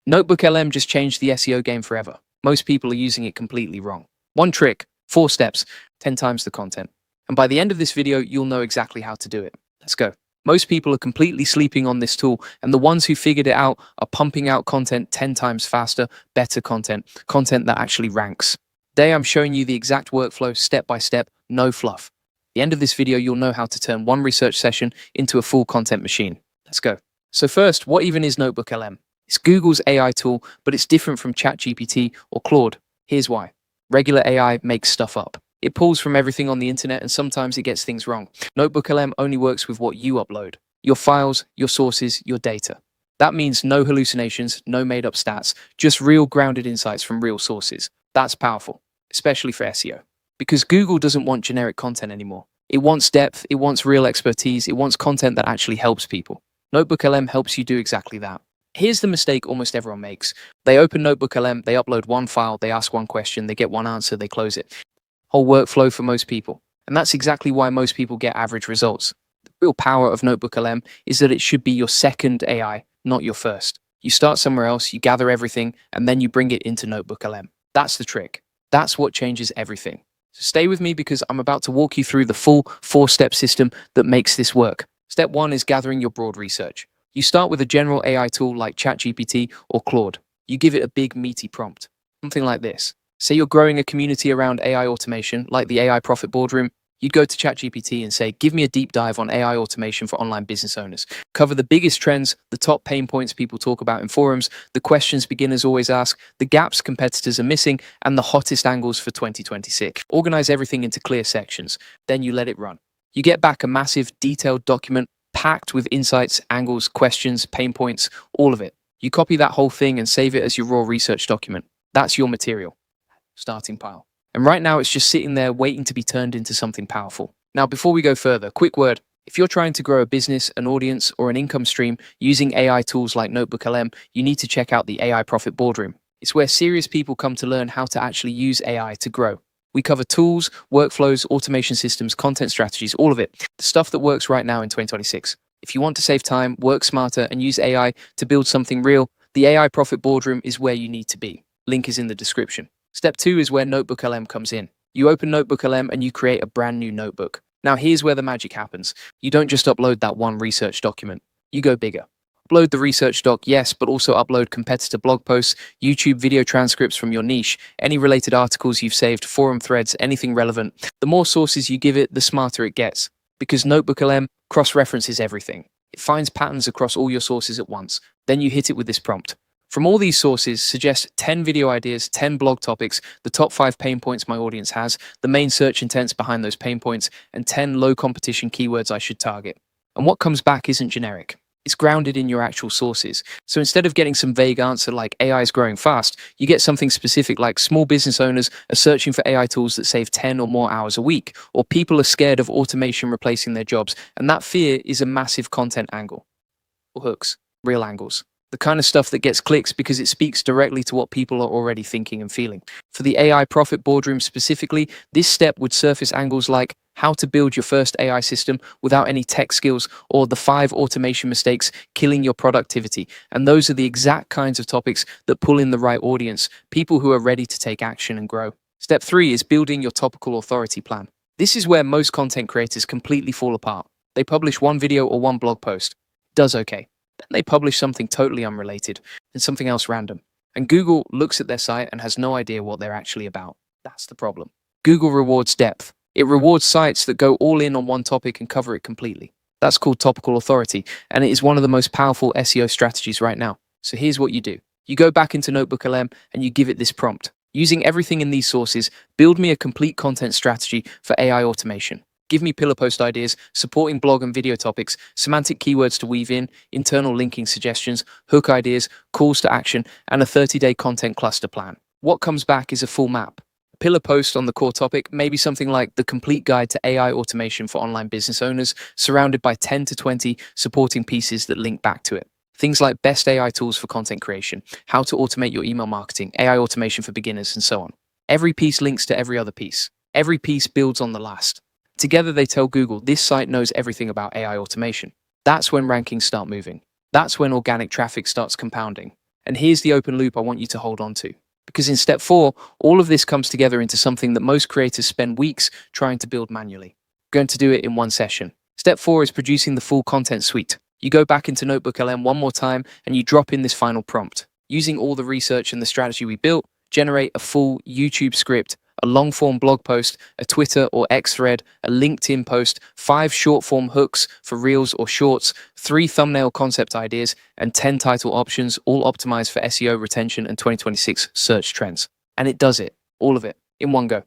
NotebookLM just changed the SEO game forever. Most people are using it completely wrong. One trick, 4 steps, 10 times the content. And by the end of this video, you'll know exactly how to do it. Let's go. Most people are completely sleeping on this tool, and the ones who figured it out are pumping out content 10 times faster, better content that actually ranks. Today, I'm showing you the exact workflow, step by step, no fluff. At the end of this video, you'll know how to turn one research session into a full content machine. Let's go. So first, what even is NotebookLM? It's Google's AI tool, but it's different from ChatGPT or Claude. Here's why. Regular AI makes stuff up. It pulls from everything on the internet, and sometimes it gets things wrong. NotebookLM only works with what you upload. Your files, your sources, your data. That means no hallucinations, no made-up stats, just real grounded insights from real sources. That's powerful, especially for SEO. Because Google doesn't want generic content anymore. It wants depth, it wants real expertise, it wants content that actually helps people. NotebookLM helps you do exactly that. Here's the mistake almost everyone makes. They open NotebookLM, they upload one file, they ask one question, they get one answer, they close it. Whole workflow for most people. And that's exactly why most people get average results. The real power of NotebookLM is that it should be your second AI, not your first. You start somewhere else, you gather everything, and then you bring it into NotebookLM. That's the trick. That's what changes everything. So stay with me because I'm about to walk you through the full 4-step system that makes this work. Step 1 is gathering your broad research. You start with a general AI tool like ChatGPT or Claude. You give it a big, meaty prompt. Something like this. Say you're growing a community around AI automation, like the AI Profit Boardroom. You'd go to ChatGPT and say, give me a deep dive on AI automation for online business owners. Cover the biggest trends, the top pain points people talk about in forums, the questions beginners always ask, the gaps competitors are missing, and the hottest angles for 2026. Organize everything into clear sections. Then you let it run. You get back a massive, detailed document packed with insights, angles, questions, pain points, all of it. You copy that whole thing and save it as your raw research document. That's your material. Starting pile. And right now it's just sitting there waiting to be turned into something powerful. Now, before we go further, quick word. If you're trying to grow a business, an audience, or an income stream using AI tools like NotebookLM, you need to check out the AI Profit Boardroom. It's where serious people come to learn how to actually use AI to grow. We cover tools, workflows, automation systems, content strategies, all of it. The stuff that works right now in 2026. If you want to save time, work smarter, and use AI to build something real, the AI Profit Boardroom is where you need to be. Link is in the description. Step 2 is where NotebookLM comes in. You open NotebookLM and you create a brand new notebook. Now here's where the magic happens. You don't just upload that one research document. You go bigger. Upload the research doc, yes, but also upload competitor blog posts, YouTube video transcripts from your niche, any related articles you've saved, forum threads, anything relevant. The more sources you give it, the smarter it gets. Because NotebookLM cross-references everything. It finds patterns across all your sources at once. Then you hit it with this prompt. From all these sources, suggest 10 video ideas, 10 blog topics, the top 5 pain points my audience has, the main search intents behind those pain points, and 10 low competition keywords I should target. And what comes back isn't generic. It's grounded in your actual sources. So instead of getting some vague answer like AI is growing fast, you get something specific like small business owners are searching for AI tools that save 10 or more hours a week, or people are scared of automation replacing their jobs. And that fear is a massive content angle. Or hooks, real angles. The kind of stuff that gets clicks because it speaks directly to what people are already thinking and feeling. For the AI Profit Boardroom specifically, this step would surface angles like how to build your first AI system without any tech skills, or the 5 automation mistakes killing your productivity. And those are the exact kinds of topics that pull in the right audience, people who are ready to take action and grow. Step 3 is building your topical authority plan. This is where most content creators completely fall apart. They publish one video or one blog post. It does okay. Then they publish something totally unrelated and something else random. And Google looks at their site and has no idea what they're actually about. That's the problem. Google rewards depth. It rewards sites that go all in on one topic and cover it completely. That's called topical authority, and it is one of the most powerful SEO strategies right now. So here's what you do. You go back into NotebookLM and you give it this prompt. Using everything in these sources, build me a complete content strategy for AI automation. Give me pillar post ideas, supporting blog and video topics, semantic keywords to weave in, internal linking suggestions, hook ideas, calls to action, and a 30-day content cluster plan. What comes back is a full map. A pillar post on the core topic, maybe something like the complete guide to AI automation for online business owners, surrounded by 10 to 20 supporting pieces that link back to it. Things like best AI tools for content creation, how to automate your email marketing, AI automation for beginners, and so on. Every piece links to every other piece. Every piece builds on the last. Together, they tell Google this site knows everything about AI automation. That's when rankings start moving. That's when organic traffic starts compounding. And here's the open loop I want you to hold on to. Because in step 4, all of this comes together into something that most creators spend weeks trying to build manually. We're going to do it in one session. Step 4 is producing the full content suite. You go back into NotebookLM one more time and you drop in this final prompt. Using all the research and the strategy we built, generate a full YouTube script, a long-form blog post, a Twitter or X thread, a LinkedIn post, 5 short-form hooks for reels or shorts, 3 thumbnail concept ideas, and 10 title options, all optimized for SEO retention and 2026 search trends. And it does it, all of it, in one go.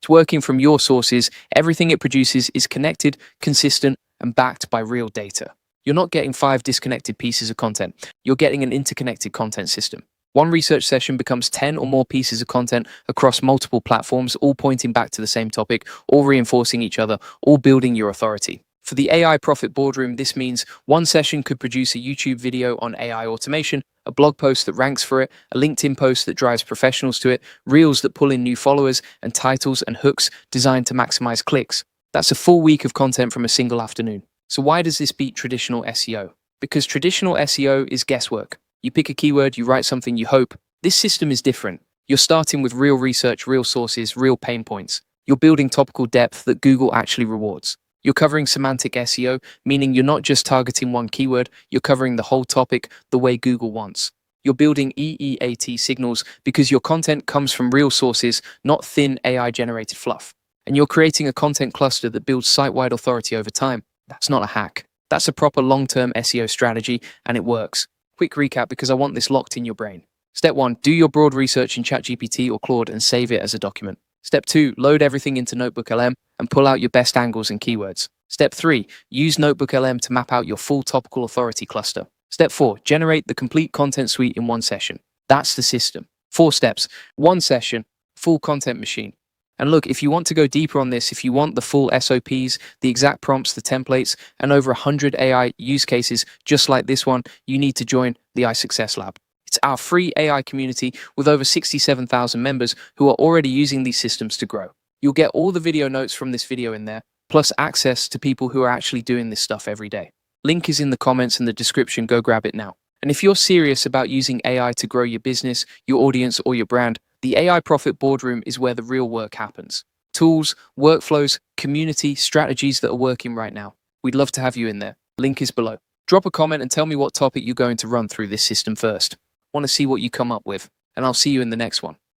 It's working from your sources. Everything it produces is connected, consistent, and backed by real data. You're not getting 5 disconnected pieces of content. You're getting an interconnected content system. One research session becomes 10 or more pieces of content across multiple platforms, all pointing back to the same topic, all reinforcing each other, all building your authority. For the AI Profit Boardroom, this means one session could produce a YouTube video on AI automation, a blog post that ranks for it, a LinkedIn post that drives professionals to it, reels that pull in new followers, and titles and hooks designed to maximize clicks. That's a full week of content from a single afternoon. So why does this beat traditional SEO? Because traditional SEO is guesswork. You pick a keyword, you write something, you hope. This system is different. You're starting with real research, real sources, real pain points. You're building topical depth that Google actually rewards. You're covering semantic SEO, meaning you're not just targeting one keyword, you're covering the whole topic the way Google wants. You're building EEAT signals because your content comes from real sources, not thin AI-generated fluff. And you're creating a content cluster that builds site-wide authority over time. That's not a hack. That's a proper long-term SEO strategy, and it works. Quick recap because I want this locked in your brain. Step 1, do your broad research in ChatGPT or Claude and save it as a document. Step 2, load everything into NotebookLM and pull out your best angles and keywords. Step 3, use NotebookLM to map out your full topical authority cluster. Step 4, generate the complete content suite in one session. That's the system. 4 steps, 1 session, full content machine. And look, if you want to go deeper on this, if you want the full SOPs, the exact prompts, the templates, and over 100 AI use cases just like this one, you need to join the iSuccess Lab. It's our free AI community with over 67,000 members who are already using these systems to grow. You'll get all the video notes from this video in there, plus access to people who are actually doing this stuff every day. Link is in the comments and the description, go grab it now. And if you're serious about using AI to grow your business, your audience, or your brand, the AI Profit Boardroom is where the real work happens. Tools, workflows, community, strategies that are working right now. We'd love to have you in there. Link is below. Drop a comment and tell me what topic you're going to run through this system first. Want to see what you come up with, and I'll see you in the next one.